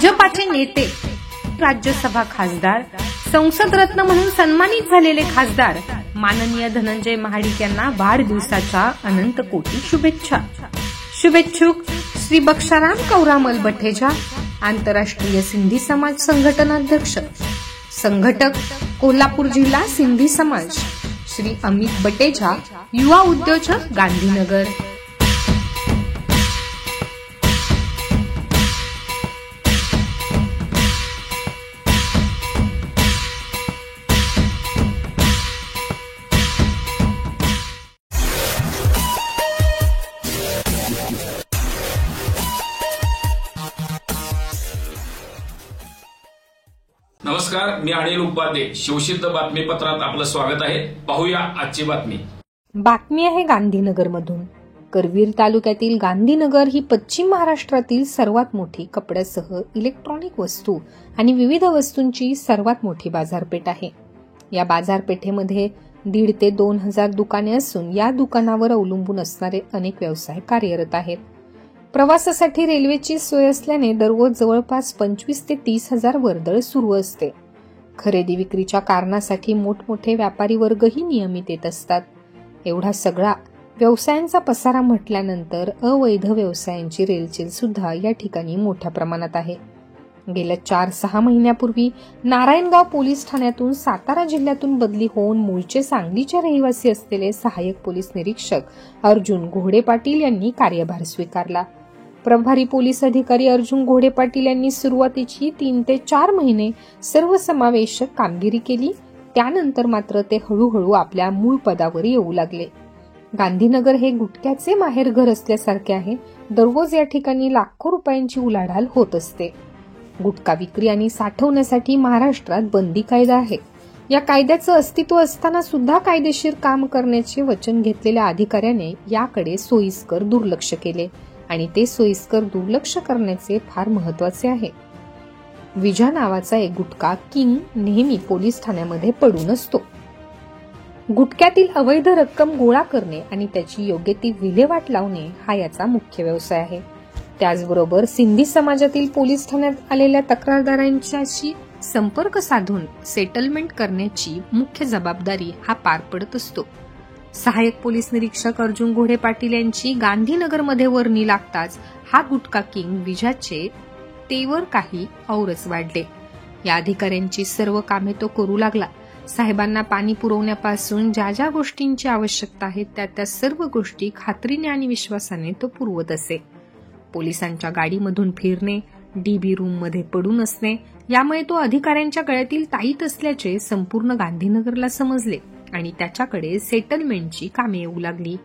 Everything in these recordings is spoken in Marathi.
भाजपाचे नेते, राज्यसभा खासदार, संसद रत्न म्हणून सन्मानित झालेले खासदार माननीय धनंजय महाडिक यांना वाढदिवसाच्या अनंत कोटी शुभेच्छा. शुभेच्छुक श्री बक्षाराम कवरामल बठेजा, आंतरराष्ट्रीय सिंधी समाज संघटनाध्यक्ष. संघटक कोल्हापूर जिल्हा सिंधी समाज श्री अमित बटेजा, युवा उद्योजक गांधीनगर. नमस्कार, मी अनिल उपाध्ये. शिवसिद्ध बातमीपत्रात आपलं स्वागत आहे. पाहूया आजची बातमी. बातमी आहे गांधीनगरमधून. करवीर तालुक्यातील गांधीनगर ही पश्चिम महाराष्ट्रातील सर्वात मोठी कपड्यासह इलेक्ट्रॉनिक वस्तू आणि विविध वस्तूंची सर्वात मोठी बाजारपेठ आहे. या बाजारपेठेमध्ये 1,500 ते 2,000 दुकाने असून या दुकानावर अवलंबून असणारे अनेक व्यवसाय कार्यरत आहेत. प्रवासासाठी रेल्वेची सोय असल्याने दररोज जवळपास 25,000 ते 30,000 वर्दळ सुरू असते. खरेदी विक्रीच्या कारणासाठी मोठमोठे व्यापारी वर्गही नियमित येत असतात. एवढा सगळा व्यवसायांचा पसारा म्हटल्यानंतर अवैध व्यवसायांची रेलचेल सुद्धा या ठिकाणी मोठ्या प्रमाणात आहे. गेल्या 4-6 महिन्यापूर्वी नारायणगाव पोलीस ठाण्यातून सातारा जिल्ह्यातून बदली होऊन मूळचे सांगलीचे रहिवासी असलेले सहाय्यक पोलीस निरीक्षक अर्जुन घोडे पाटील यांनी कार्यभार स्वीकारला. प्रभारी पोलीस अधिकारी अर्जुन घोडे पाटील यांनी सुरुवातीची 3 ते 4 महिने सर्वसमावेशक कामगिरी केली. त्यानंतर मात्र ते हळूहळू आपल्या मूळ पदावर येऊ लागले. गांधीनगर हे गुटख्याचे माहेरघर असल्यासारखे आहे. दररोज या ठिकाणी लाखो रुपयांची उलाढाल होत असते. गुटखा विक्री आणि साठवण्यासाठी महाराष्ट्रात बंदी कायदा आहे. या कायद्याचं अस्तित्व असताना सुद्धा कायदेशीर काम करण्याचे वचन घेतलेल्या अधिकाऱ्याने याकडे सोयीस्कर दुर्लक्ष केले आणि ते सोयीस्कर दुर्लक्ष करण्याचे फार महत्वाचे आहे. विजा नावाचा एक गुटखा किंग नेहमी पोलीस ठाण्यामध्ये पडून असतो. गुटख्यातील अवैध रक्कम गोळा करणे आणि त्याची योग्य ती विल्हेवाट लावणे हा याचा मुख्य व्यवसाय आहे. त्याचबरोबर सिंधी समाजातील पोलीस ठाण्यात आलेल्या तक्रारदारांच्याशी संपर्क साधून सेटलमेंट करण्याची मुख्य जबाबदारी हा पार पडत असतो. सहाय्यक पोलीस निरीक्षक अर्जुन घोडे पाटील यांची गांधीनगरमध्ये वर्णी लागताच हा गुटखा किंग विजाचे तेवर काही औरच वाढले. या अधिकाऱ्यांची सर्व कामे तो करू लागला. साहेबांना पाणी पुरवण्यापासून ज्या ज्या गोष्टींची आवश्यकता आहे त्या सर्व गोष्टी खात्रीने आणि विश्वासाने तो पुरवत असे. पोलिसांच्या गाडीमधून फिरणे, डीबी रूम मध्ये पडून असणे यामुळे तो अधिकाऱ्यांच्या गळ्यातील ताईत असल्याचे संपूर्ण गांधीनगरला समजले आणि त्याच्याकडे सेटलमेंटची कामे येऊ लागली.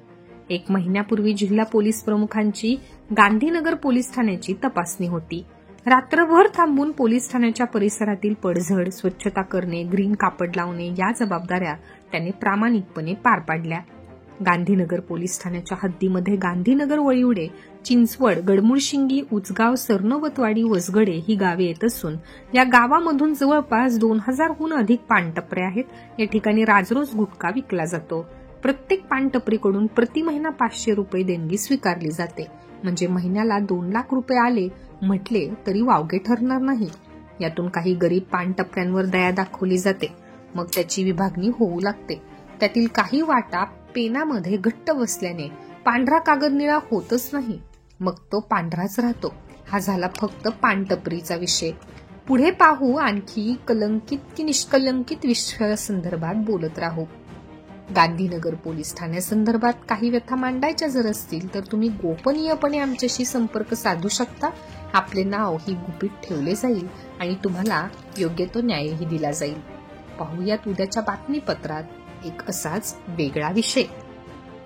1 महिन्यापूर्वी जिल्हा पोलीस प्रमुखांची गांधीनगर पोलीस ठाण्याची तपासणी होती. रात्रभर थांबून पोलीस ठाण्याच्या परिसरातील पडझड, स्वच्छता करणे, ग्रीन कापड लावणे या जबाबदाऱ्या त्यांनी प्रामाणिकपणे पार पाडल्या. गांधीनगर पोलीस ठाण्याच्या हद्दीमध्ये गांधीनगर, वळिवडे, चिंचवड, गडमुळशिंगी, उचगाव, सरनोबतवाडी, वसगडे ही गावे येत असून या गावामधून जवळपास 2,000हून अधिक पानटपरे आहेत. या ठिकाणी राजरोज गुटखा विकला जातो. प्रत्येक पानटपरीकडून प्रति महिना 500 रुपये देणगी स्वीकारली जाते. म्हणजे महिन्याला 2 लाख रुपये आले म्हटले तरी वावगे ठरणार नाही. यातून काही गरीब पानटपऱ्यांवर दया दाखवली जाते. मग त्याची विभागणी होऊ लागते. त्यातील काही वाटा पेनामध्ये घट्ट बसल्याने पांढरा कागद निळा होतच नाही. मग तो पांढराच राहतो. हा झाला फक्त पानटपरीचा विषय. पुढे पाहू आणखी कलंकित की निष्कलंकित विषयासंदर्भात बोलत राहू. गांधीनगर पोलीस ठाण्यासंदर्भात काही व्यथा मांडायच्या जर असतील तर तुम्ही गोपनीयपणे आमच्याशी संपर्क साधू शकता. आपले नाव ही गुपित ठेवले जाईल आणि तुम्हाला योग्य तो न्यायही दिला जाईल. पाहूयात उद्याच्या बातमीपत्रात एक असाच वेगळा विषय.